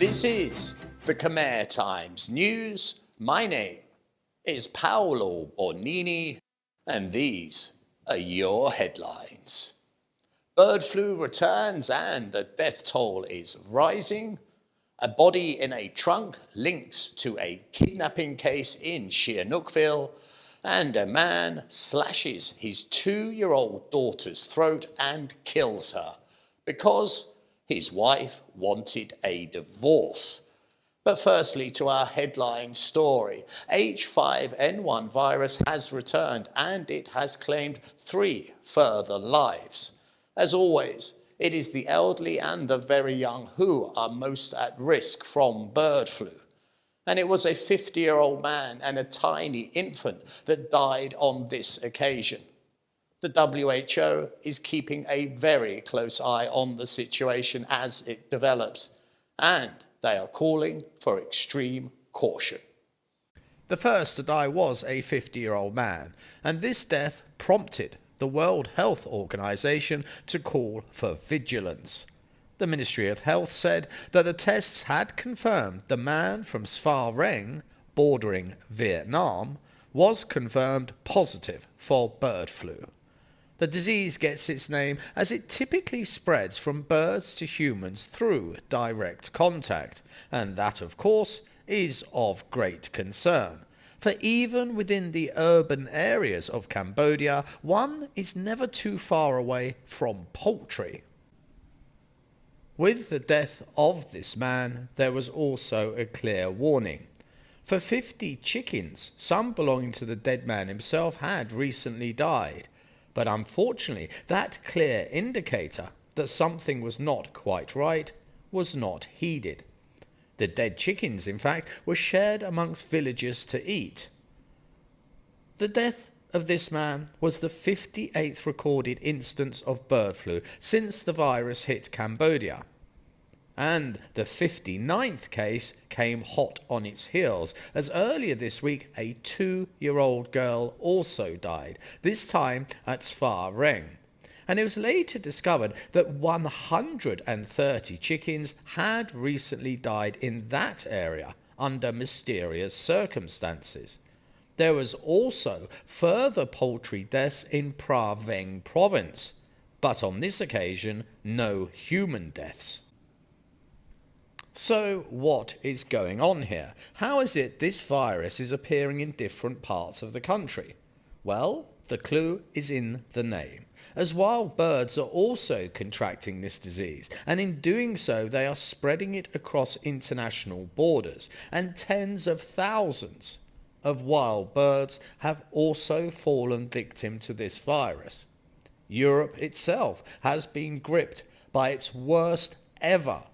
This is the Khmer Times News. My name is Paolo Bornini, and these are your headlines. Bird flu returns and the death toll is rising. A body in a trunk linked to a kidnapping case in Sihanoukville, and a man slashes his 2-year-old daughter's throat and kills her because his wife wanted a divorce. But firstly, to our headline story. H5N1 virus has returned and it has claimed 3 further lives. As always, it is the elderly and the very young who are most at risk from bird flu. And it was a 50-year-old man and a tiny infant that died on this occasion. The WHO is keeping a very close eye on the situation as it develops, and they are calling for extreme caution. The first to die was a 50-year-old man, and this death prompted the World Health Organization to call for vigilance. The Ministry of Health said that the tests had confirmed the man from Sva Reng, bordering Vietnam, was confirmed positive for bird flu. The disease gets its name as it typically spreads from birds to humans through direct contact, and that, of course, is of great concern. For even within the urban areas of Cambodia, one is never too far away from poultry. With the death of this man, there was also a clear warning. For 50 chickens, some belonging to the dead man himself, had recently died. But unfortunately, that clear indicator that something was not quite right was not heeded. The dead chickens, in fact, were shared amongst villagers to eat. The death of this man was the 58th recorded instance of bird flu since the virus hit Cambodia. And the 59th case came hot on its heels, as earlier this week a 2-year-old girl also died, this time at Sva Reng. And it was later discovered that 130 chickens had recently died in that area under mysterious circumstances. There was also further poultry deaths in Phra Veng province, but on this occasion no human deaths. So what is going on here? How is it this virus is appearing in different parts of the country? Well, the clue is in the name, as wild birds are also contracting this disease, and in doing so they are spreading it across international borders, and tens of thousands of wild birds have also fallen victim to this virus. Europe itself has been gripped by its worst ever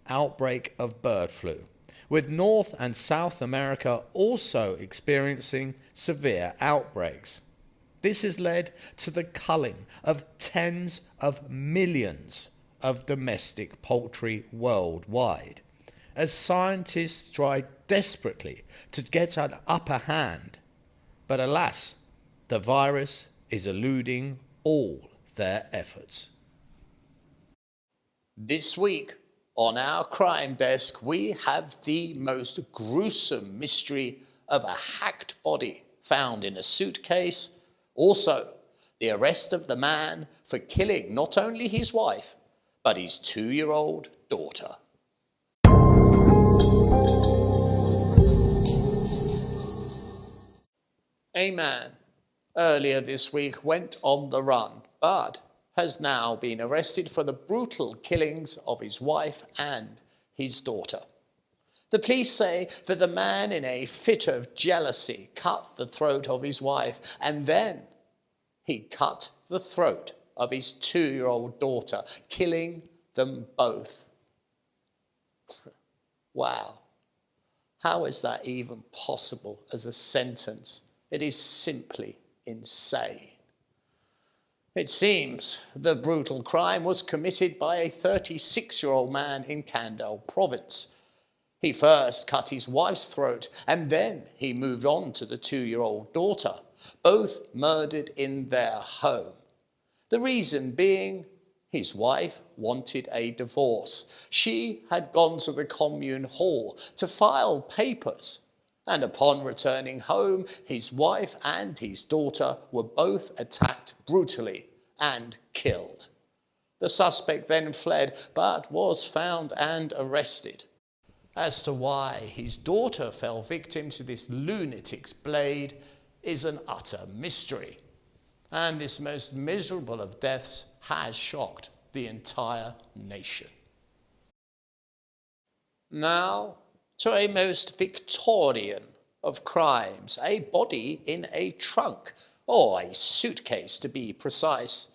outbreak of bird flu, with North and South America also experiencing severe outbreaks. This has led to the culling of tens of millions of domestic poultry worldwide, as scientists try desperately to get an upper hand. But alas, the virus is eluding all their efforts. This week, on our crime desk, we have the most gruesome mystery of a hacked body found in a suitcase. Also, the arrest of the man for killing not only his wife, but his 2-year-old daughter. A man earlier this week went on the run, but has now been arrested for the brutal killings of his wife and his daughter. The police say that the man, in a fit of jealousy, cut the throat of his wife, and then he cut the throat of his 2-year-old daughter, killing them both. Wow. How is that even possible as a sentence? It is simply insane. It seems the brutal crime was committed by a 36-year-old man in Kandal province. He first cut his wife's throat and then he moved on to the 2-year-old daughter, both murdered in their home. The reason being His wife wanted a divorce. She had gone to the commune hall to file papers, and upon returning home, his wife and his daughter were both attacked brutally and killed. The suspect then fled, but was found and arrested. As to why his daughter fell victim to this lunatic's blade is an utter mystery, and this most miserable of deaths has shocked the entire nation. Now, to a most Victorian of crimes, a body in a trunk, or a suitcase to be precise.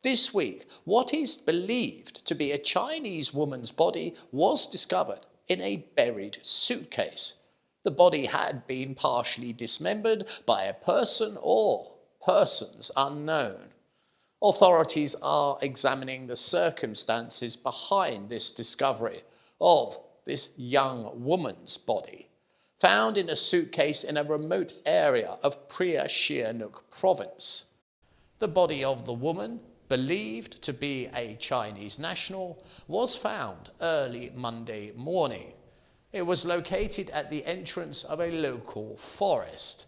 This week, what is believed to be a Chinese woman's body was discovered in a buried suitcase. The body had been partially dismembered by a person or persons unknown. Authorities are examining the circumstances behind this discovery of this young woman's body, found in a suitcase in a remote area of Phra Sihanouk province. The body of the woman, believed to be a Chinese national, was found early Monday morning. It was located at the entrance of a local forest.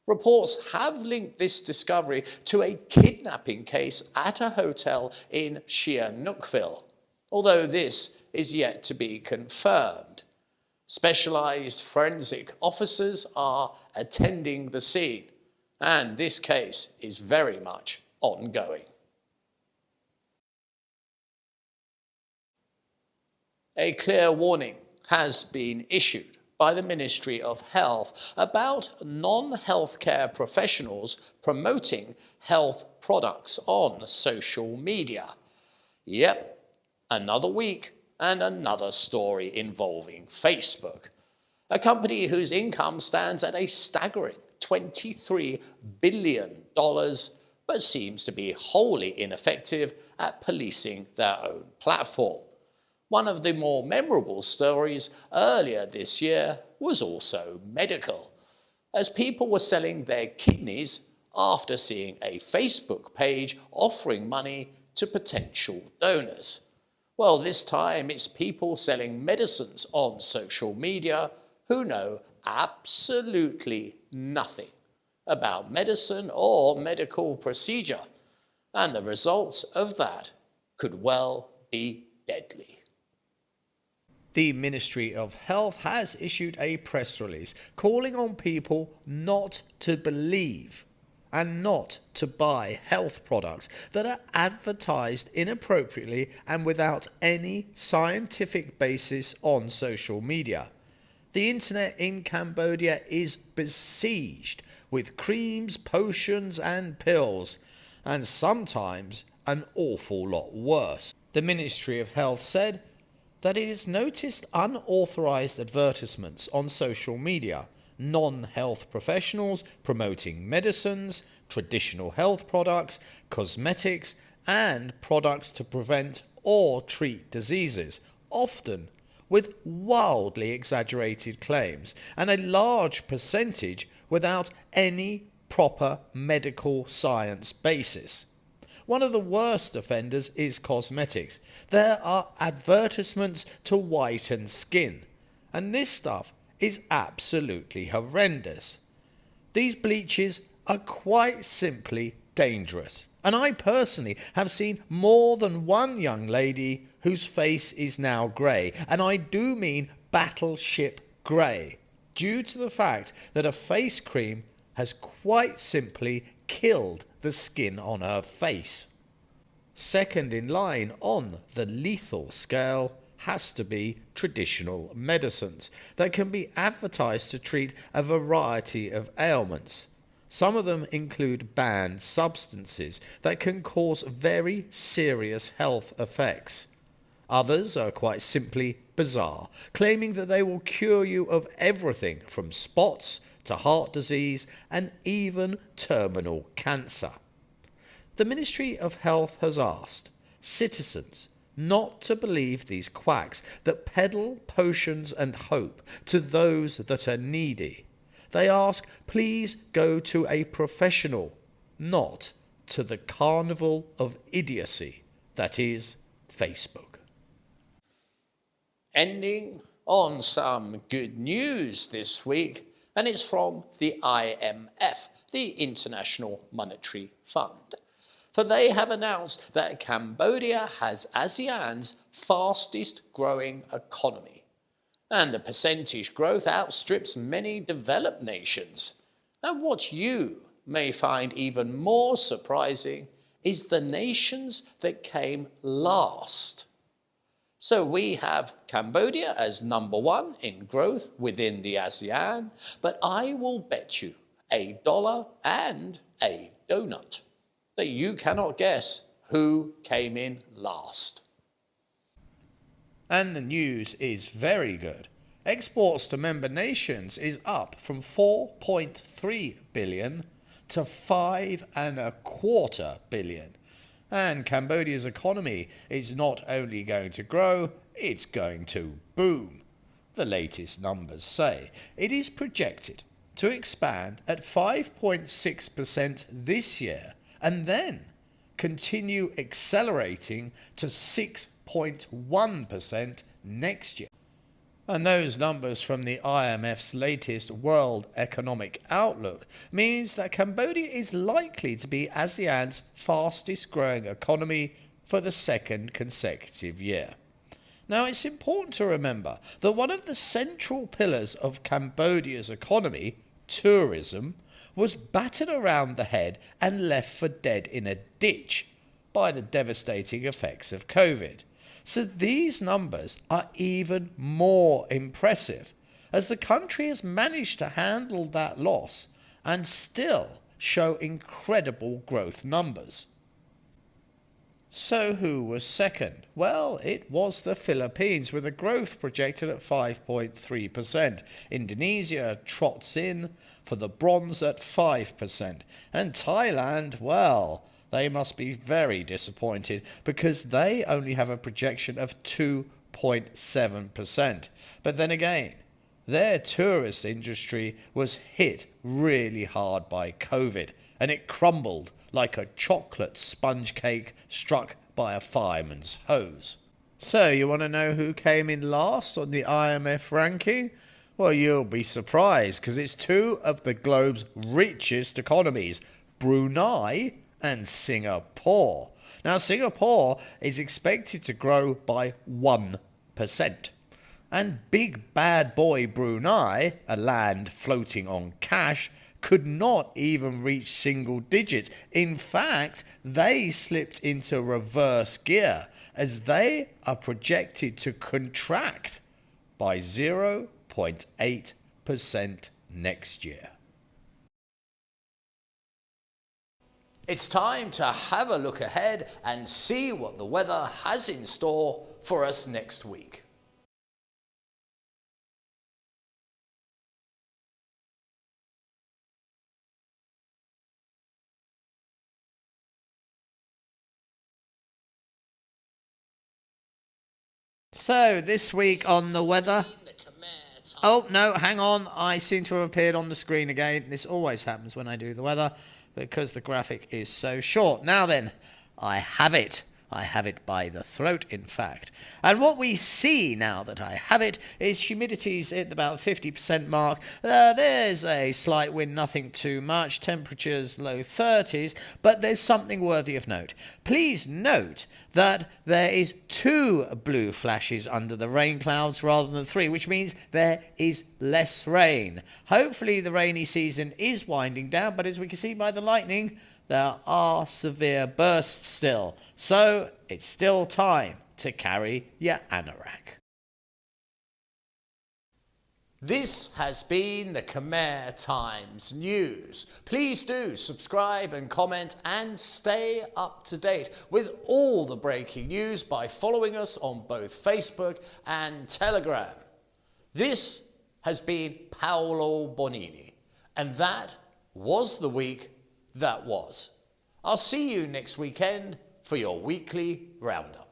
Reports have linked this discovery to a kidnapping case at a hotel in Sihanoukville, although this is yet to be confirmed. Specialized forensic officers are attending the scene, and this case is very much ongoing. A clear warning has been issued by the Ministry of Health about non-healthcare professionals promoting health products on social media. Yep, another week and another story involving Facebook, a company whose income stands at a staggering $23 billion, but seems to be wholly ineffective at policing their own platform. One of the more memorable stories earlier this year was also medical, as people were selling their kidneys after seeing a Facebook page offering money to potential donors. Well, this time it's people selling medicines on social media who know absolutely nothing about medicine or medical procedure, and the results of that could well be deadly. The Ministry of Health has issued a press release calling on people not to believe and not to buy health products that are advertised inappropriately and without any scientific basis on social media. The internet in Cambodia is besieged with creams, potions and pills, and sometimes an awful lot worse. The Ministry of Health said that it has noticed unauthorized advertisements on social media, non-health professionals promoting medicines, traditional health products, cosmetics, and products to prevent or treat diseases, often with wildly exaggerated claims, and a large percentage without any proper medical science basis. One of the worst offenders is cosmetics. There are advertisements to whiten skin, and this stuff is absolutely horrendous. These bleaches are quite simply dangerous, and I personally have seen more than one young lady whose face is now grey, and I do mean battleship grey, due to the fact that a face cream has quite simply killed the skin on her face. Second in line on the lethal scale has to be traditional medicines that can be advertised to treat a variety of ailments. Some of them include banned substances that can cause very serious health effects. Others are quite simply bizarre, claiming that they will cure you of everything from spots to heart disease and even terminal cancer. The Ministry of Health has asked citizens not to believe these quacks that peddle potions and hope to those that are needy. They ask, please go to a professional, not to the carnival of idiocy that is Facebook. Ending on some good news this week, and it's from the IMF, the International Monetary Fund. For they have announced that Cambodia has ASEAN's fastest growing economy, and the percentage growth outstrips many developed nations. And what you may find even more surprising is the nations that came last. So we have Cambodia as number one in growth within the ASEAN, but I will bet you $1 and a donut that you cannot guess who came in last. And the news is very good. Exports to member nations is up from 4.3 billion to 5.25 billion. And Cambodia's economy is not only going to grow, it's going to boom. The latest numbers say it is projected to expand at 5.6% this year and then continue accelerating to 6.1% next year. And those numbers from the IMF's latest World Economic Outlook means that Cambodia is likely to be ASEAN's fastest growing economy for the second consecutive year. Now, it's important to remember that one of the central pillars of Cambodia's economy, tourism, was battered around the head and left for dead in a ditch by the devastating effects of COVID. So these numbers are even more impressive, as the country has managed to handle that loss and still show incredible growth numbers. So who was second? Well, it was the Philippines, with a growth projected at 5.3%. Indonesia trots in for the bronze at 5%. And Thailand, well, they must be very disappointed because they only have a projection of 2.7%. But then again, their tourist industry was hit really hard by COVID, and it crumbled like a chocolate sponge cake struck by a fireman's hose. So you want to know who came in last on the IMF ranking? Well, you'll be surprised because it's two of the globe's richest economies, Brunei and Singapore. Now, Singapore is expected to grow by 1%. And big bad boy Brunei, a land floating on cash, could not even reach single digits. In fact, they slipped into reverse gear as they are projected to contract by 0.8% next year. It's time to have a look ahead and see what the weather has in store for us next week. So, this week on the weather... Oh, no, hang on. I seem to have appeared on the screen again. This always happens when I do the weather because the graphic is so short. Now then, I have it. I have it by the throat, in fact. And what we see now that I have it is humidity's at about 50% mark. There's a slight wind, nothing too much. Temperatures low 30s. But there's something worthy of note. Please note that there is 2 blue flashes under the rain clouds rather than 3, which means there is less rain. Hopefully the rainy season is winding down, but as we can see by the lightning, there are severe bursts still, so it's still time to carry your anorak. This has been the Khmer Times News. Please do subscribe and comment and stay up to date with all the breaking news by following us on both Facebook and Telegram. This has been Paolo Bonini, and that was the week that was. I'll see you next weekend for your weekly roundup.